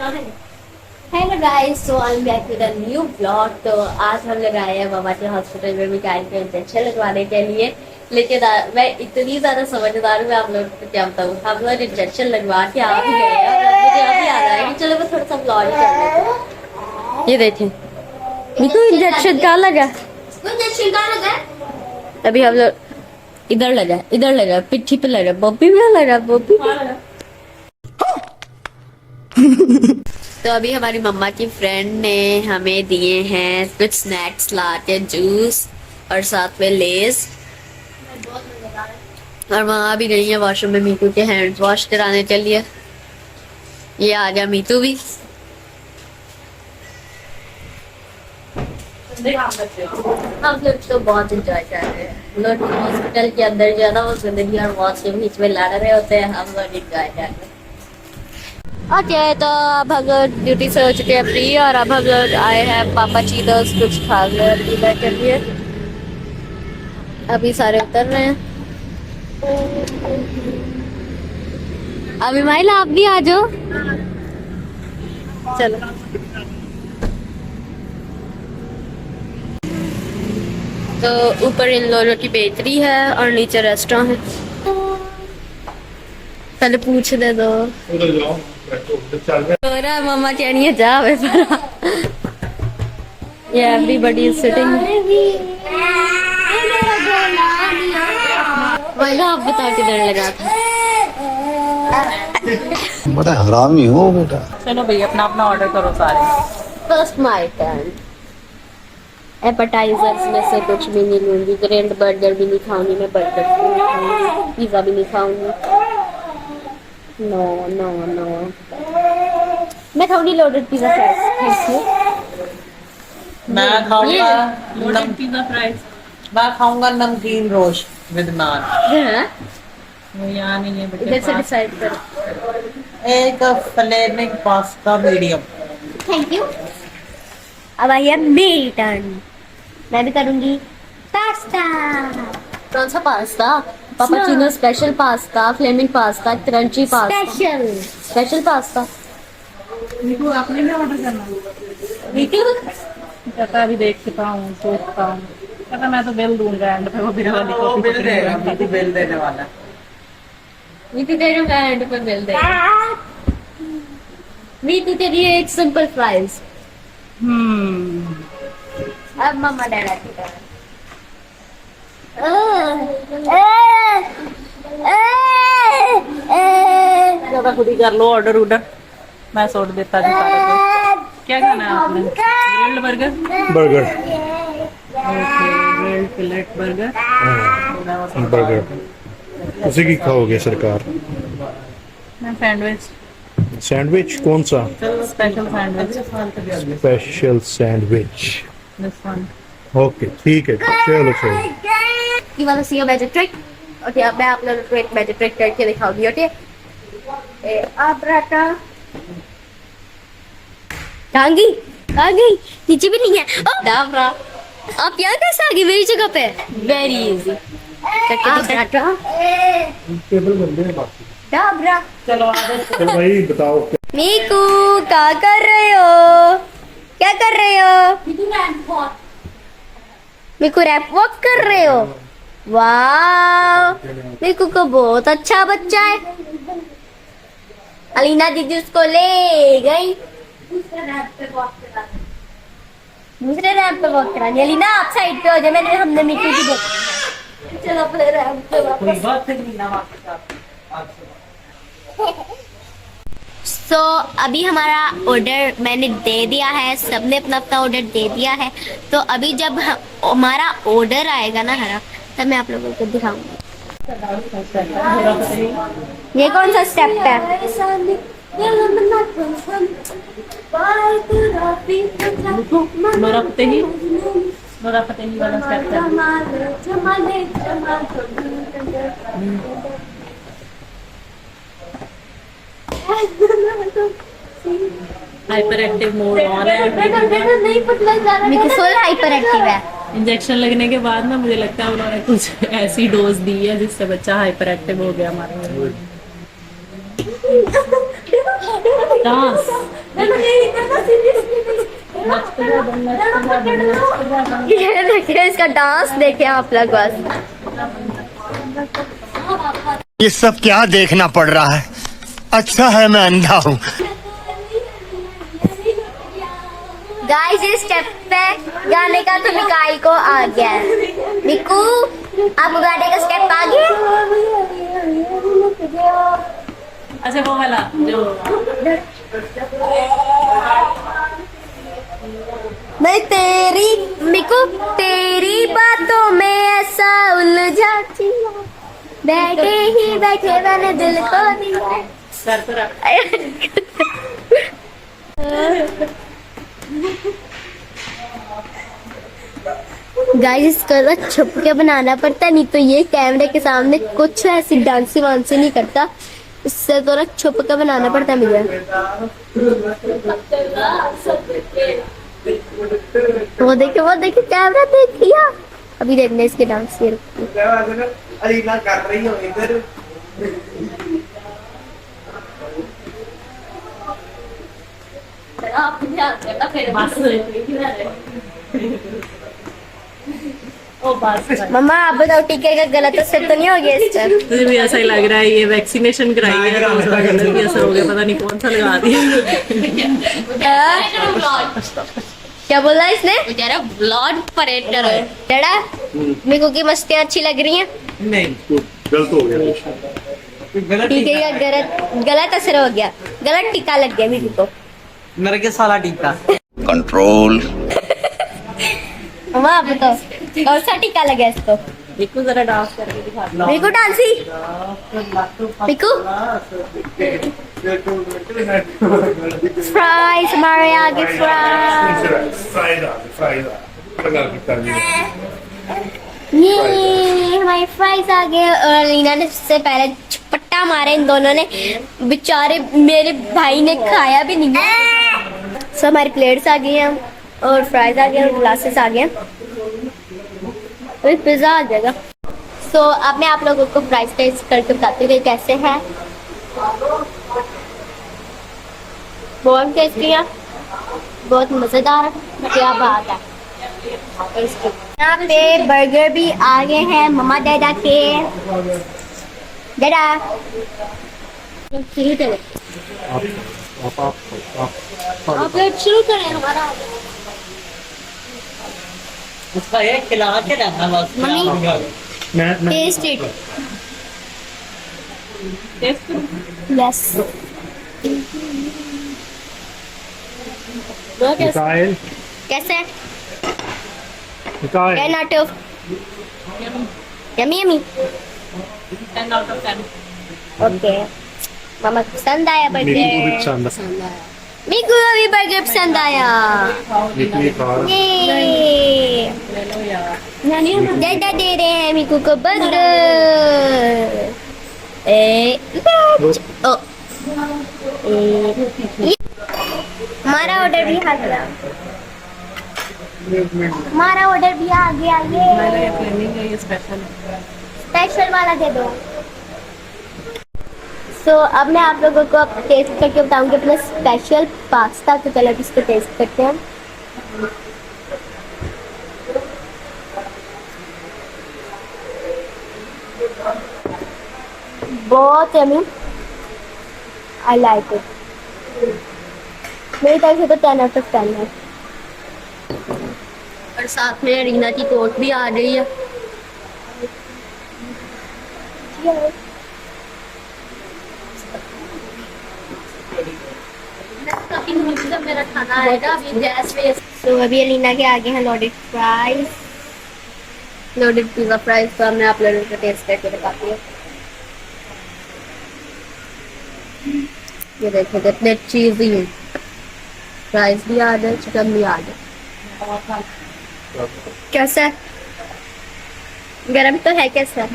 Hello guys, so I am back with a new blog. तो आज हम लोग आए हैं मामा के हॉस्पिटल में मिकाइल को इंजेक्शन लगवाने के लिए। लेकिन मैं इतनी ज्यादा समझदार हूँ, मैं आप लोगों को क्या बताऊँ। हम लोग इंजेक्शन लगवा के आ भी गए हैं और मुझे अभी आ रहा है कि चलो मैं थोड़ा सा ब्लॉग ही कर लेते हैं। ये देखें, मीकू इंजेक्शन कहाँ लगा? इंजेक्शन कहाँ लगा? अभी हम लोग इधर लगा, पिट्ठी पे लगा, बॉबी में लगा, बॉबी में। तो अभी हमारी मम्मा की फ्रेंड ने हमें दिए हैं कुछ स्नैक्स लाके, जूस और साथ में लेस। और वहाँ भी गई है वॉशरूम में मीतू के हैंड वॉश कराने के लिए। ये आ गया मीतू भी। हम लोग तो बहुत एंजॉय कर रहे हैं। लोग हॉस्पिटल के अंदर जो है ना, वो जिंदगी और मौत के बीच में लड़ रहे होते हैं, हम लोग एंजॉय कर रहे हैं। ओके, तो अब हम लोग ड्यूटी से हो चुके हैं फ्री और अब हम लोग आए हैं पापा चीज़ कुछ खा ले के लिए। अभी सारे उतर रहे हैं। अभी माइला आप भी आ जाओ, चलो। तो ऊपर इन लोगों की बेकरी है और नीचे रेस्टोरेंट है। पहले पूछ दे दो। तोरा मम्मा कह रही है जा वे पर। ये एवरीबॉडी इज सिटिंग। वही आप बता किधर लगा था। बड़ा हरामी हो बेटा। चलो भैया अपना अपना ऑर्डर करो सारे। First my turn. एपेटाइजर्स में से कुछ भी नहीं लूंगी। ग्रिल्ड बर्गर भी नहीं खाऊंगी मैं, बर्गर भी नहीं खाऊंगी, पिज्जा भी नहीं खाऊंगी। नो नो नो, मैं खाऊंगी लोडेड पिज्जा फ्राइज। मैं खाऊंगा लोडेड पिज्जा फ्राइज। मैं खाऊंगा नमकीन रोस्ट विद नान। हाँ, वो यहाँ नहीं है बेटे इधर से पास। डिसाइड करो। एक flaming pasta medium. Thank you. अब आई है मेरी टर्न। मैं भी करूंगी पास्ता। कौन सा पास्ता? पापाचीनो special pasta, flaming pasta, crunchy pasta. Special pasta. Mithu आपने भी ऑर्डर करना? पता भी देखता हूँ, सोचता हूँ। पता मैं तो बिल दूंगा एंड पे, वो बिल वाली को बिल देगा। मीठू बिल देने वाला। मीठू दे दूंगा एंड पे बिल देगा। मीठू के लिए एक सिंपल फ्राइज। अब मम्मा डैडा की टर्न। ज्यादा खुद ही कर लो ऑर्डर उधर, मैं सोच देता जी सारे को। क्या खाना है आपने? Grilled burger. Burger. Okay, grilled fillet burger. Burger उसी की खाओगे सरकार? मैं सैंडविच। सैंडविच कौन सा? चलो special sandwich. Special sandwich. This one. Okay ठीक है, चलो चलो। You wanna see a magic trick? Okay, अब मैं आप लोगों को एक मैजिक ट्रिक करके दिखाऊंगी। ओके, आब्राका टांगी टांगी नीचे भी नहीं है। डाबरा, आप यहाँ कैसे आ गए मेरी जगह पे? Very easy. Abracadabra. चलो आगे। चलो भाई बताओ। मीकू क्या कर रहे हो? क्या कर रहे हो? मीकू रैप वॉक कर रहे हो? वाह, मीकू को बहुत अच्छा बच्चा है। अलीना दीदी उसको ले गई दूसरे रैप पे वॉक करानी। अलीना आप साइड पे हो जाए, हमने मीकू की देखी। चलो अपने रैप पे कोई वापस। बात नहीं ना वापस। सो अभी हमारा ऑर्डर मैंने दे दिया है, सबने अपना अपना ऑर्डर दे दिया है। तो अभी जब हमारा ऑर्डर आएगा ना हरा, तब मैं आप लोगों को दिखाऊंगी। ये कौन सा स्टेप है? नोरा फतेही वाला step hyper active mode on है। मेरे को फुल हाइपर एक्टिव है। इंजेक्शन लगने के बाद ना मुझे लगता है उन्होंने कुछ ऐसी डोज दी है जिससे बच्चा हाइपर एक्टिव हो गया हमारा। डांस ये देखिए इसका डांस देखिए आप लोग बस। ये सब क्या देखना पड़ रहा है? अच्छा है मैं अंधा हूँ। गाइस इस स्टेप पे गाने का तो मिकाई को आ गया है। मिकू आपको गाने का स्टेप आ गया? अच्छा वो वाला जो मैं तेरी मिकू तेरी बातों में ऐसा उलझाती हूँ, बैठे ही बैठे मैंने दिल को दिया। कर तो रहा। गाइस इसको ना छुप के बनाना पड़ता है, नहीं तो ये कैमरे के सामने कुछ ऐसी डांसी वांसी नहीं करता। इससे तो ना छुप के बनाना पड़ता है मुझे। वो देखिए कैमरा देख लिया। अभी देखने इसके डांस के अलीना कर रही हो इधर। ओ बस मम्मा आप बताओ टीके का गलत असर तो नहीं हो गया इस पर? मुझे भी ऐसा ही लग रहा है, ये वैक्सीनेशन कराई है तो उसका गलत भी असर हो गया, पता नहीं कौन सा लगा दिया। क्या बोला इसने? बेचारा ब्लड परेड है। डरा मेरे की मस्तियाँ अच्छी लग रही हैं। नहीं गलत हो गया। टीके का गलत असर हो गया, गलत टीका लग गया मेरे को। मेरे के साला टीका। कंट्रोल। मम्मा आप बताओ कौन सा टीका लगा इसको? देखो जरा डांस करके दिखा दो। बिकू डांसी बिकू फ्राइज हमारे आगे फ्राइज। ये हमारे फ्राइज आ गए और लीना ने सबसे पहले झपट्टा मारे इन दोनों ने, बेचारे मेरे भाई ने खाया भी नहीं है। सब हमारी प्लेट्स आ गई हैं और फ्राइज आ गए और ग्लासेस आ गए, अभी पिज्जा आ जाएगा। सो अब मैं आप लोगों को फ्राइज टेस्ट करके बताती हूँ कि कैसे है। बहुत टेस्टी है, बहुत मजेदार है, क्या बात है। यहाँ पे बर्गर भी आ गए हैं मम्मा डैडा के। डैडा आप लोग शुरू करें हमारा। उसका ये खिला के रहना बस। Mummy taste it. Yes Mikail कैसे? Mikail 10 out of yummy 10 out of 10। Okay मामा को पसंद आया मेरे को भी बर्गर? पसंद है। मेरे को भी बर्गर पसंद आया। इतनी खा ये ले लो यार। डैडा दे रहे हैं मीकू को बर्गर। हमारा ऑर्डर भी आ गया, हमारा ऑर्डर भी आ गया। मैंने ये ये फ्लेमिंग है, ये स्पेशल है। स्पेशल वाला दे दो। सो अब मैं आप लोगों को अब टेस्ट करके बताऊंगी अपना स्पेशल पास्ता। तो चलो इसको टेस्ट करते हैं। बहुत यम्मी, आई लाइक इट। मेरी तरफ से तो 10 out of 10 है। और साथ में रीना की कोट भी आ रही है। मेरा खाना आएगा अभी गैस पे। तो अभी लीना के आगे हैं loaded fries, loaded pizza fries. तो अब मैं आप लोगों को टेस्ट करके बताती हूँ। ये देखो कितने चीज़ी है, फ्राइज भी आ गए, चिकन भी आ गया। कैसा है? गरम तो है कैसा?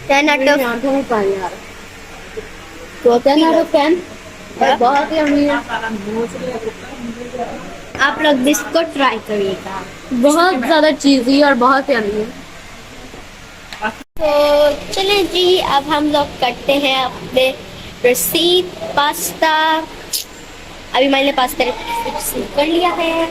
10 out of तो 10 out of 10 बहुत यम्मी है। आप लोग भी इसको ट्राई करिएगा, बहुत ज्यादा चीज़ी और बहुत यम्मी है। तो चलें जी, अब हम लोग करते हैं अपने रसीद पास्ता। अभी मैंने पास्ता रिसीव कर लिया है।